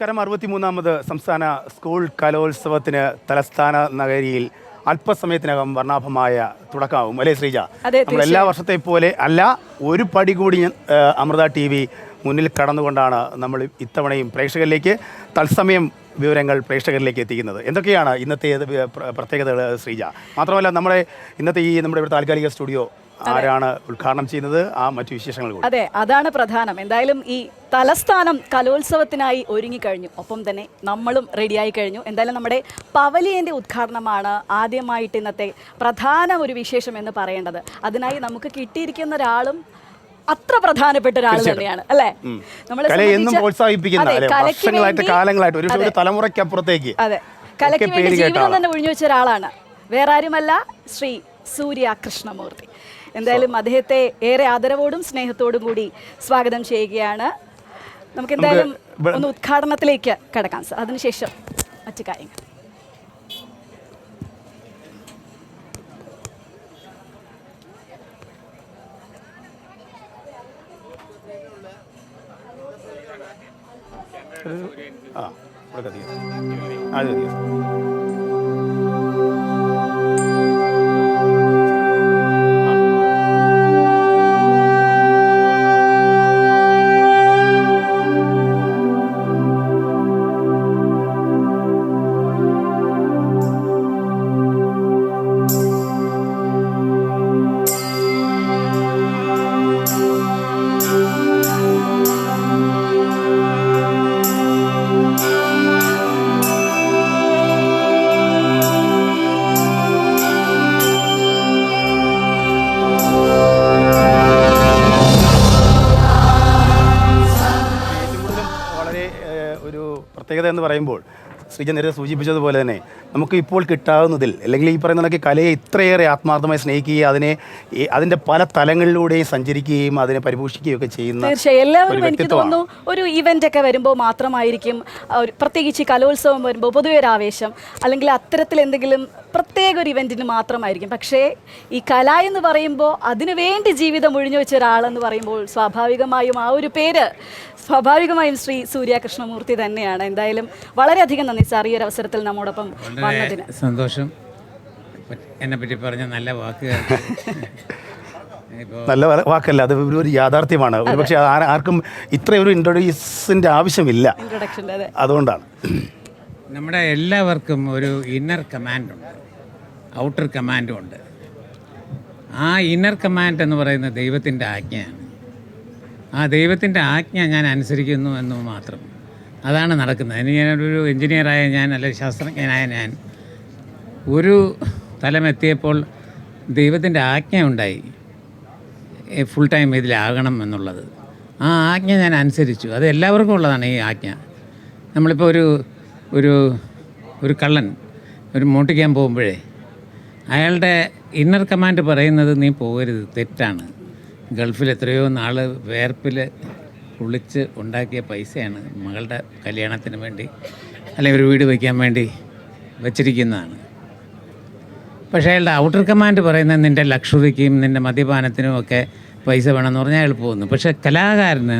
കരം 63ാമത് സംസ്ഥാന സ്കൂൾ കലോത്സവത്തിന് തലസ്ഥാന നഗരിയിൽ അല്പസമയത്തിനകം വർണ്ണാഭമായ തുടക്കമാവും അല്ലേ ശ്രീജ? നമ്മൾ എല്ലാ വർഷത്തെ പോലെ അല്ല, ഒരു പടി കൂടി അമൃത TV മുന്നിൽ കടന്നുകൊണ്ടാണ് നമ്മൾ ഇത്തവണയും പ്രേക്ഷകരിലേക്ക് തത്സമയം വിവരങ്ങൾ പ്രേക്ഷകരിലേക്ക് എത്തിക്കുന്നത്. എന്തൊക്കെയാണ് ഇന്നത്തെ പ്രത്യേകതകൾ ശ്രീജ? മാത്രമല്ല നമ്മുടെ ഇവിടെ താൽക്കാലിക സ്റ്റുഡിയോ ആരാണ് ഉദ്ഘാടനം ചെയ്യുന്നത്, ആ മറ്റു വിശേഷങ്ങൾ കൂടി. അതെ, അതാണ് പ്രധാനം. എന്തായാലും ഈ തലസ്ഥാനം കലോത്സവത്തിനായി ഒരുങ്ങിക്കഴിഞ്ഞു, ഒപ്പം തന്നെ നമ്മളും റെഡിയായി കഴിഞ്ഞു. എന്തായാലും നമ്മുടെ പവലിയൻ്റെ ഉദ്ഘാടനമാണ് ആദ്യമായിട്ട് ഇന്നത്തെ പ്രധാന ഒരു വിശേഷം എന്ന് പറയേണ്ടത്. അതിനായി നമുക്ക് കിട്ടിയിരിക്കുന്ന ഒരാളും അത്ര പ്രധാനപ്പെട്ട ഒരാൾ തന്നെയാണ് അല്ലേ? അതെ, കലയ്ക്ക് വേണ്ടി ജീവിതം തന്നെ ഒഴിഞ്ഞു വെച്ച ഒരാളാണ്, വേറെ ആരുമല്ല, ശ്രീ സൂര്യ കൃഷ്ണമൂർത്തി. എന്തായാലും അദ്ദേഹത്തെ ഏറെ ആദരവോടും സ്നേഹത്തോടും കൂടി സ്വാഗതം ചെയ്യുകയാണ്. നമുക്ക് എന്തായാലും ഒന്ന് ഉദ്ഘാടനത്തിലേക്ക് കടക്കാം. അതിനുശേഷം മറ്റു കാര്യങ്ങൾ. പ്രത്യേകത എന്ന് പറയുമ്പോൾ ശ്രീജ നേരെ സൂചിപ്പിച്ചതുപോലെ തന്നെ നമുക്ക് ഇപ്പോൾ കിട്ടാവുന്നതിൽ, അല്ലെങ്കിൽ ഈ പറയുന്ന കലയെ ഇത്രയേറെ ആത്മാർത്ഥമായി സ്നേഹിക്കുകയും അതിൻ്റെ പല തലങ്ങളിലൂടെയും സഞ്ചരിക്കുകയും അതിനെ പരിപോഷിക്കുകയും ഒക്കെ ചെയ്യുന്ന തീർച്ചയായും എല്ലാവരും എനിക്ക് തോന്നുന്നു ഒരു ഇവൻ്റ് ഒക്കെ വരുമ്പോൾ മാത്രമായിരിക്കും, പ്രത്യേകിച്ച് കലോത്സവം വരുമ്പോൾ പൊതുവെ ഒരു ആവേശം, അല്ലെങ്കിൽ അത്തരത്തിൽ എന്തെങ്കിലും പ്രത്യേക ഒരു ഇവൻറ്റിന് മാത്രമായിരിക്കും. പക്ഷേ ഈ കല എന്ന് പറയുമ്പോൾ അതിനു വേണ്ടി ജീവിതം ഒഴിഞ്ഞു വെച്ച ഒരാളെന്ന് പറയുമ്പോൾ സ്വാഭാവികമായും ആ ഒരു പേര് ശ്രീ സൂര്യ കൃഷ്ണമൂർത്തി തന്നെയാണ്. എന്തായാലും വളരെയധികം നന്ദി സാർ ഈ ഒരു അവസരത്തിൽ നമ്മോടൊപ്പം വന്നതിന്. സന്തോഷം. എന്നെ പറ്റി പറഞ്ഞ നല്ല വാക്കുകൾ, നല്ല വാക്കല്ല, അത് ഒരു യാഥാർത്ഥ്യമാണ്. പക്ഷേ ആർക്കും ഇത്രയൊരു ഇൻട്രൊഡ്യൂസിൻ്റെ ആവശ്യമില്ല, അതുകൊണ്ടാണ്. നമ്മുടെ എല്ലാവർക്കും ഒരു ഇന്നർ കമാൻഡുണ്ട്, ഔട്ടർ കമാൻഡും ഉണ്ട്. ആ ഇന്നർ കമാൻഡ് എന്ന് പറയുന്നത് ദൈവത്തിൻ്റെ ആജ്ഞയാണ്. ആ ദൈവത്തിൻ്റെ ആജ്ഞ ഞാൻ അനുസരിക്കുന്നു എന്ന് മാത്രം, അതാണ് നടക്കുന്നത്. ഇനി ഞാനൊരു എൻജിനീയറായ ഞാൻ, അല്ലെങ്കിൽ ശാസ്ത്രജ്ഞനായ ഞാൻ ഒരു തലമെത്തിയപ്പോൾ ദൈവത്തിൻ്റെ ആജ്ഞ ഉണ്ടായി, ഫുൾ ടൈം ഇതിലാകണം എന്നുള്ളത്. ആ ആജ്ഞ ഞാൻ അനുസരിച്ചു. അത് എല്ലാവർക്കും ഉള്ളതാണ് ഈ ആജ്ഞ. നമ്മളിപ്പോൾ ഒരു കള്ളൻ ഒരു മോട്ടിക്കാൻ പോകുമ്പോഴേ അയാളുടെ ഇന്നർ കമാൻഡ് പറയുന്നത് നീ പോകരുത്, തെറ്റാണ്. ഗൾഫിൽ എത്രയോ നാൾ വേർപ്പിൽ കുളിച്ച് ഉണ്ടാക്കിയ പൈസയാണ് മകളുടെ കല്യാണത്തിന് വേണ്ടി അല്ലെങ്കിൽ ഒരു വീട് വയ്ക്കാൻ വേണ്ടി വച്ചിരിക്കുന്നതാണ്. പക്ഷേ അയാളുടെ ഔട്ടർ കമാൻഡ് പറയുന്നത് നിൻ്റെ ലക്ഷറിക്കും നിൻ്റെ മദ്യപാനത്തിനും ഒക്കെ പൈസ വേണമെന്ന് പറഞ്ഞാൽ അയാൾ പോകുന്നു. പക്ഷേ കലാകാരന്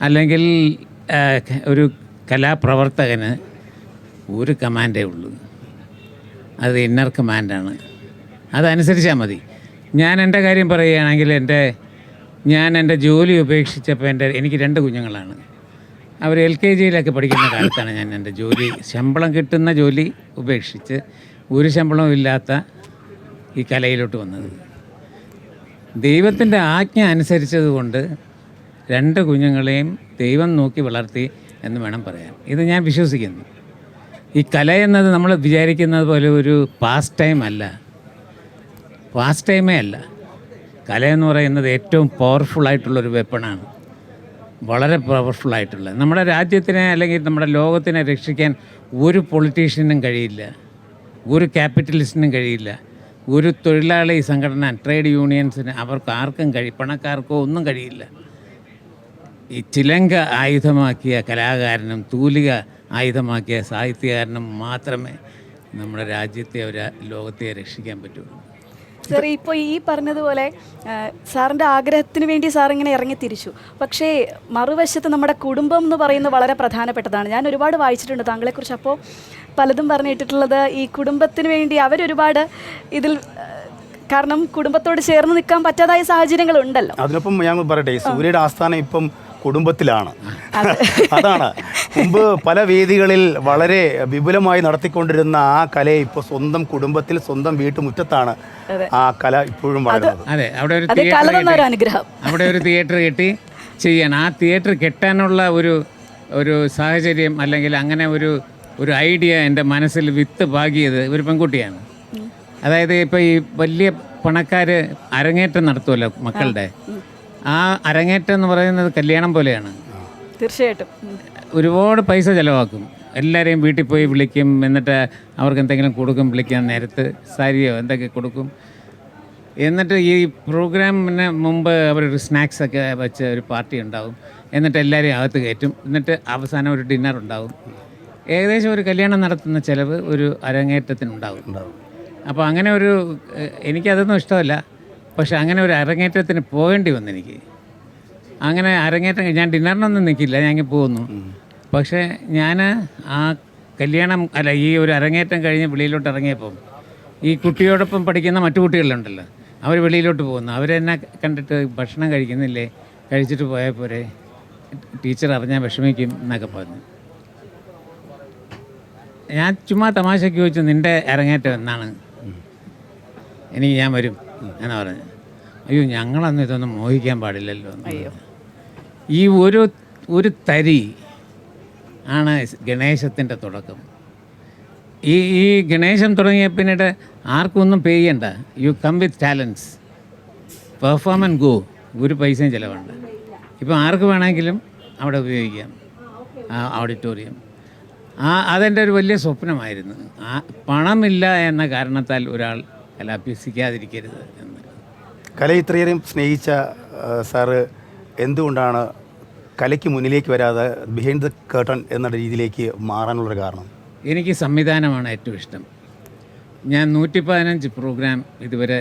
അല്ലെങ്കിൽ ഒരു കലാപ്രവർത്തകന് ഒരു കമാൻഡേ ഉള്ളൂ, അത് ഇന്നർ കമാൻഡാണ്. അതനുസരിച്ചാൽ മതി. ഞാൻ എൻ്റെ കാര്യം പറയുകയാണെങ്കിൽ ഞാൻ എൻ്റെ ജോലി ഉപേക്ഷിച്ചപ്പോൾ എനിക്ക് 2 കുഞ്ഞുങ്ങളാണ്. അവർ LKGയിലൊക്കെ പഠിക്കുന്ന കാലത്താണ് ഞാൻ എൻ്റെ ജോലി, ശമ്പളം കിട്ടുന്ന ജോലി ഉപേക്ഷിച്ച് ഒരു ശമ്പളവും ഇല്ലാത്ത ഈ കലയിലോട്ട് വന്നത്. ദൈവത്തിൻ്റെ ആജ്ഞ അനുസരിച്ചതുകൊണ്ട് 2 കുഞ്ഞുങ്ങളെയും ദൈവം നോക്കി വളർത്തി എന്ന് വേണം പറയാൻ. ഇത് ഞാൻ വിശ്വസിക്കുന്നു. ഈ കല എന്നത് നമ്മൾ വിചാരിക്കുന്നത് പോലെ ഒരു പാസ്റ്റ് ടൈം അല്ല, പാസ്റ്റ് ടൈമേ അല്ല. കലയെന്ന് പറയുന്നത് ഏറ്റവും പവർഫുള്ളായിട്ടുള്ളൊരു വെപ്പണാണ്, വളരെ പവർഫുള്ളായിട്ടുള്ള. നമ്മുടെ രാജ്യത്തിനെ അല്ലെങ്കിൽ നമ്മുടെ ലോകത്തിനെ രക്ഷിക്കാൻ ഒരു പൊളിറ്റീഷ്യനും കഴിയില്ല, ഒരു ക്യാപിറ്റലിസ്റ്റിനും കഴിയില്ല, ഒരു തൊഴിലാളി സംഘടന, ട്രേഡ് യൂണിയൻസിന്, അവർക്ക് ആർക്കും പണക്കാർക്കോ ഒന്നും കഴിയില്ല. ഈ ചിലങ്ക ആയുധമാക്കിയ കലാകാരനും തൂലിക ആയുധമാക്കിയ സാഹിത്യകാരനും മാത്രമേ നമ്മുടെ രാജ്യത്തെ ലോകത്തെ രക്ഷിക്കാൻ പറ്റുള്ളൂ. സാർ ഇപ്പോൾ ഈ പറഞ്ഞതുപോലെ സാറിൻ്റെ ആഗ്രഹത്തിന് വേണ്ടി സാർ ഇങ്ങനെ ഇറങ്ങി തിരിച്ചു. പക്ഷേ മറുവശത്ത് നമ്മുടെ കുടുംബം എന്ന് പറയുന്നത് വളരെ പ്രധാനപ്പെട്ടതാണ്. ഞാൻ ഒരുപാട് വായിച്ചിട്ടുണ്ട് താങ്കളെക്കുറിച്ച്. അപ്പോൾ പലതും പറഞ്ഞിട്ടുള്ളത് ഈ കുടുംബത്തിന് വേണ്ടി അവരൊരുപാട് ഇതിൽ, കാരണം കുടുംബത്തോട് ചേർന്ന് നിൽക്കാൻ പറ്റാതായ സാഹചര്യങ്ങളുണ്ടല്ലോ. അതിനൊപ്പം ഞാൻ പറയട്ടെ, സൂര്യയുടെ ആസ്ഥാനം ഇപ്പം കുടുംബത്തിലാണ്. അതാണ് മുമ്പ് പല വേദികളിൽ വളരെ വിപുലമായി നടത്തിക്കൊണ്ടിരുന്ന ആ കലയെ ഇപ്പോൾ സ്വന്തം കുടുംബത്തിൽ സ്വന്തം വീട്ടുമുറ്റത്താണ് ആ കല ഇപ്പോഴും വളരുന്നത്. അതെ, അവിടെ ഒരു തിയേറ്റർ കെട്ടി ചെയ്യണം. ആ തിയേറ്റർ കെട്ടാനുള്ള ഒരു സാഹചര്യം അല്ലെങ്കിൽ അങ്ങനെ ഒരു ഐഡിയ എൻ്റെ മനസ്സിൽ വിത്ത് പാകിയത് ഒരു പെൺകുട്ടിയാണ്. അതായത് ഇപ്പോൾ ഈ വലിയ പണക്കാർ അരങ്ങേറ്റം നടത്തുമല്ലോ മക്കളുടെ, ആ അരങ്ങേറ്റം എന്ന് പറയുന്നത് കല്യാണം പോലെയാണ്. തീർച്ചയായിട്ടും ഒരുപാട് പൈസ ചിലവാക്കും. എല്ലാവരെയും വീട്ടിൽ പോയി വിളിക്കും, എന്നിട്ട് അവർക്ക് എന്തെങ്കിലും കൊടുക്കും, വിളിക്കാൻ നേരത്ത് സാരിയോ എന്തൊക്കെ കൊടുക്കും. എന്നിട്ട് ഈ പ്രോഗ്രാമിന് മുമ്പ് അവരൊരു സ്നാക്സൊക്കെ വെച്ച് ഒരു പാർട്ടി ഉണ്ടാവും. എന്നിട്ട് എല്ലാവരെയും അകത്ത് കയറ്റും. എന്നിട്ട് അവസാനം ഒരു ഡിന്നർ ഉണ്ടാവും. ഏകദേശം ഒരു കല്യാണം നടത്തുന്ന ചിലവ് ഒരു അരങ്ങേറ്റത്തിനുണ്ടാവും. അപ്പോൾ അങ്ങനെ എനിക്കതൊന്നും ഇഷ്ടമല്ല. പക്ഷെ അങ്ങനെ ഒരു അരങ്ങേറ്റത്തിന് പോകേണ്ടി വന്നു എനിക്ക്. അങ്ങനെ അരങ്ങേറ്റം ഞാൻ ഡിന്നറിനൊന്നും നിൽക്കില്ല, ഞാൻ ഇങ്ങനെ പോകുന്നു. പക്ഷേ ഞാൻ ആ കല്യാണം ഈ ഒരു അരങ്ങേറ്റം കഴിഞ്ഞ് വെളിയിലോട്ട് ഇറങ്ങിയപ്പം ഈ കുട്ടിയോടൊപ്പം പഠിക്കുന്ന മറ്റു കുട്ടികളുണ്ടല്ലോ, അവർ വെളിയിലോട്ട് പോകുന്നു. അവരെന്നെ കണ്ടിട്ട് ഭക്ഷണം കഴിക്കുന്നില്ലേ, കഴിച്ചിട്ട് പോയാൽ പോരെ, ടീച്ചർ അറിഞ്ഞാൽ വിഷമിക്കും എന്നൊക്കെ പറഞ്ഞു. ഞാൻ ചുമ്മാ തമാശയ്ക്ക് ചോദിച്ചു, നിൻ്റെ അരങ്ങേറ്റം എന്നാണ്? ഞാൻ വരും എന്നാ പറഞ്ഞു. അയ്യോ, ഞങ്ങളന്ന് ഇതൊന്നും മോഹിക്കാൻ പാടില്ലല്ലോ. ഈ ഒരു തരി ആണ് ഗണേശത്തിൻ്റെ തുടക്കം. ഈ ഗണേശം തുടങ്ങിയ പിന്നീട് ആർക്കും ഒന്നും പേ ചെയ്യണ്ട. You come with talents, perform and go. ഒരു പൈസയും ചിലവുണ്ട്. ഇപ്പം ആർക്ക് വേണമെങ്കിലും അവിടെ ഉപയോഗിക്കാം ആ ഓഡിറ്റോറിയം. അതെൻ്റെ ഒരു വലിയ സ്വപ്നമായിരുന്നു. പണമില്ല എന്ന കാരണത്താൽ ഒരാൾ കല അഭ്യസിക്കാതിരിക്കരുത് എന്ന്. കല ഇത്രയേറെ സ്നേഹിച്ച സാറ് എന്തുകൊണ്ടാണ് കലയ്ക്ക് മുന്നിലേക്ക് വരാതെ ബിഹൈൻഡ് ദ കർട്ടൺ എന്ന രീതിയിലേക്ക് മാറാനുള്ളൊരു കാരണം? എനിക്ക് സംവിധാനമാണ് ഏറ്റവും ഇഷ്ടം. ഞാൻ 115 പ്രോഗ്രാം ഇതുവരെ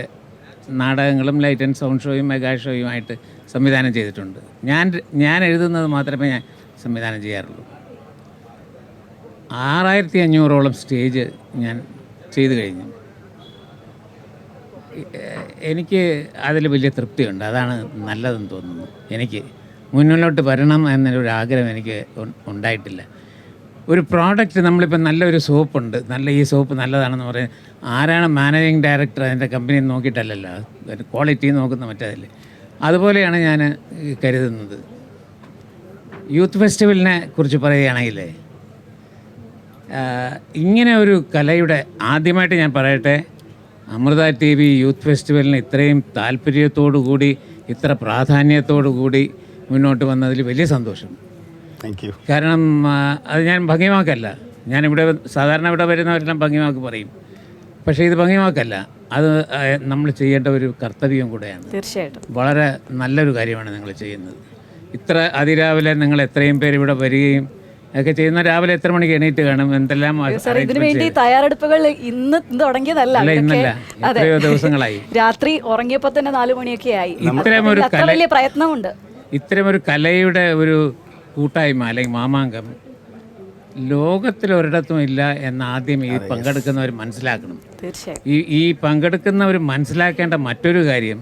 നാടകങ്ങളും ലൈറ്റ് ആൻഡ് സൗണ്ട് ഷോയും മെഗാ ഷോയുമായിട്ട് സംവിധാനം ചെയ്തിട്ടുണ്ട്. ഞാൻ എഴുതുന്നത് മാത്രമേ ഞാൻ സംവിധാനം ചെയ്യാറുള്ളൂ. 6500ഓളം സ്റ്റേജ് ഞാൻ ചെയ്തു കഴിഞ്ഞു. എനിക്ക് അതിൽ വലിയ തൃപ്തിയുണ്ട്. അതാണ് നല്ലതെന്ന് തോന്നുന്നു. എനിക്ക് മുന്നിലോട്ട് വരണം എന്നൊരു ആഗ്രഹം എനിക്ക് ഉണ്ടായിട്ടില്ല. ഒരു പ്രോഡക്റ്റ്, നമ്മളിപ്പോൾ നല്ലൊരു സോപ്പുണ്ട്, ഈ സോപ്പ് നല്ലതാണെന്ന് പറയാൻ ആരാണ് മാനേജിങ് ഡയറക്ടർ അതിൻ്റെ കമ്പനി നോക്കിയിട്ടല്ലല്ലോ, ക്വാളിറ്റി നോക്കുന്ന മറ്റേതിൽ. അതുപോലെയാണ് ഞാൻ കരുതുന്നത്. യൂത്ത് ഫെസ്റ്റിവലിനെ കുറിച്ച് പറയുകയാണെങ്കിൽ, ഇങ്ങനെ ഒരു കലയുടെ ആദ്യമായിട്ട് ഞാൻ പറയട്ടെ, അമൃത TV യൂത്ത് ഫെസ്റ്റിവലിന് ഇത്രയും താല്പര്യത്തോടു കൂടി ഇത്ര പ്രാധാന്യത്തോടു കൂടി മുന്നോട്ട് വന്നതിൽ വലിയ സന്തോഷം. Thank you. കാരണം അത് ഞാൻ ഭംഗിമാക്കല്ല, ഞാനിവിടെ സാധാരണ ഇവിടെ വരുന്നവരെല്ലാം ഭംഗിമാക്ക് പറയും, പക്ഷേ ഇത് ഭംഗിമാക്കല്ല, അത് നമ്മൾ ചെയ്യേണ്ട ഒരു കർത്തവ്യം കൂടെയാണ്. തീർച്ചയായിട്ടും വളരെ നല്ലൊരു കാര്യമാണ് നിങ്ങൾ ചെയ്യുന്നത്. ഇത്ര അതിരാവിലെ നിങ്ങൾ എത്രയും പേര് ഇവിടെ വരികയും ഒക്കെ ചെയ്യുന്ന, രാവിലെ എത്ര മണിക്ക് എണീറ്റ് കാണും, എന്തെല്ലാം ഇതിനു വേണ്ടി തയ്യാറെടുപ്പുകൾ ഇന്ന് തുടങ്ങിയതല്ല, ഇന്നല്ല, എത്രയോ ദിവസങ്ങളായി. രാത്രി ഉറങ്ങിയപ്പോൾ തന്നെ 4 മണിയൊക്കെ ആയി. വലിയ പ്രയത്നമുണ്ട്. ഇത്തരമൊരു കലയുടെ ഒരു കൂട്ടായ്മ അല്ലെങ്കിൽ മാമാങ്കം ലോകത്തിലൊരിടത്തും ഇല്ല എന്ന് ആദ്യം ഈ പങ്കെടുക്കുന്നവർ മനസ്സിലാക്കണം. ഈ പങ്കെടുക്കുന്നവർ മനസ്സിലാക്കേണ്ട മറ്റൊരു കാര്യം,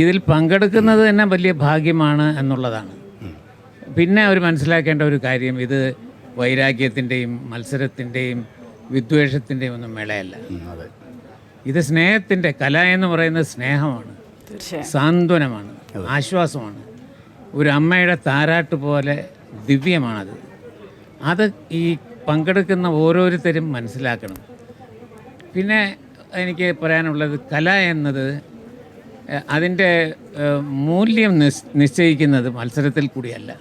ഇതിൽ പങ്കെടുക്കുന്നത് തന്നെ വലിയ ഭാഗ്യമാണ് എന്നുള്ളതാണ്. പിന്നെ അവർ മനസ്സിലാക്കേണ്ട ഒരു കാര്യം, ഇത് വൈരാഗ്യത്തിൻ്റെയും മത്സരത്തിൻ്റെയും വിദ്വേഷത്തിൻ്റെയും ഒന്നും മേളയല്ല. ഇത് സ്നേഹത്തിൻ്റെ, കല എന്ന് പറയുന്നത് സ്നേഹമാണ്, സാന്ത്വനമാണ്, ആശ്വാസമാണ്. ഒരു അമ്മയുടെ താരാട്ട് പോലെ ദിവ്യമാണത്. അത് ഈ പങ്കെടുക്കുന്ന ഓരോരുത്തരും മനസ്സിലാക്കണം. പിന്നെ എനിക്ക് പറയാനുള്ളത്, കല എന്നത് അതിൻ്റെ മൂല്യം നിശ്ചയിക്കുന്നത് മത്സരത്തിൽ കൂടിയല്ല.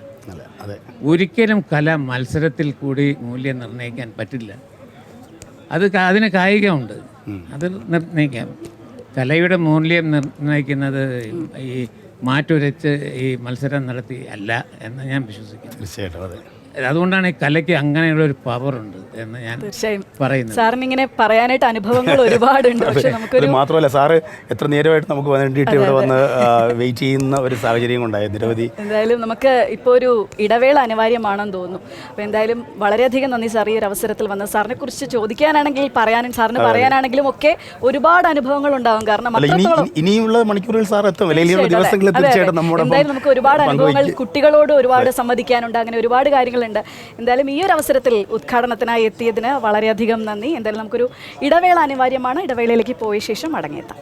ഒരിക്കലും കല മത്സരത്തിൽ കൂടി മൂല്യം നിർണ്ണയിക്കാൻ പറ്റില്ല. അതിന് കായികമുണ്ട്, അത് നിർണ്ണയിക്കാം. കലയുടെ മൂല്യം നിർണ്ണയിക്കുന്നത് ഈ മാറ്റുരച്ച് ഈ മത്സരം നടത്തി അല്ല എന്ന് ഞാൻ വിശ്വസിക്കുന്നു. തീർച്ചയായിട്ടും അതെ. അതുകൊണ്ടാണ് ഈ കലയ്ക്ക് അങ്ങനെയുള്ളൊരു പവറുണ്ട്. എന്ന് ഞാൻ തീർച്ചയായും പറയുന്നത്. സാറിന് ഇങ്ങനെ പറയാനായിട്ട് അനുഭവങ്ങൾ ഒരുപാടുണ്ട്. പക്ഷെ അത് നമുക്കൊരു മാത്രമല്ല സാറ് എത്ര നേരമായിട്ട് നമുക്ക് വേണ്ടിയിട്ട് ഇവിടെ വന്ന് വെയിറ്റ് ചെയ്യുന്ന ഒരു സാഹചര്യം ഉണ്ടായി നിരവധി. എന്തായാലും നമുക്ക് ഇപ്പോൾ ഒരു ഇടവേള അനിവാര്യമാണെന്ന് തോന്നുന്നു. അപ്പോൾ എന്തായാലും വളരെയധികം നന്ദി സാർ ഈ ഒരു അവസരത്തിൽ വന്ന്. സാറിനെ കുറിച്ച് ചോദിക്കാനാണെങ്കിൽ പറയാനും സാറിന് പറയാനാണെങ്കിലും ഒക്കെ ഒരുപാട് അനുഭവങ്ങൾ ഉണ്ടാവും. കാരണം ഇനിയുള്ള മണിക്കൂറുകൾ സാർ എത്തും, ഇനിയുള്ള ദിവസങ്ങളിൽ തീർച്ചയായിട്ടും നമ്മുടെ എന്തായാലും നമുക്ക് ഒരുപാട് അനുഭവങ്ങൾ കുട്ടികളോട് ഒരുപാട് സംവദിക്കാനുണ്ട്. അങ്ങനെ ഒരുപാട് കാര്യങ്ങളുണ്ട്. എന്തായാലും ഈ ഒരു അവസരത്തിൽ ഉദ്ഘാടനത്തിനായി എത്തിയതിന് വളരെയധികം നന്ദി. എന്തായാലും നമുക്കൊരു ഇടവേള അനിവാര്യമാണ്. ഇടവേളയിലേക്ക് പോയ ശേഷം മടങ്ങിയെത്താം.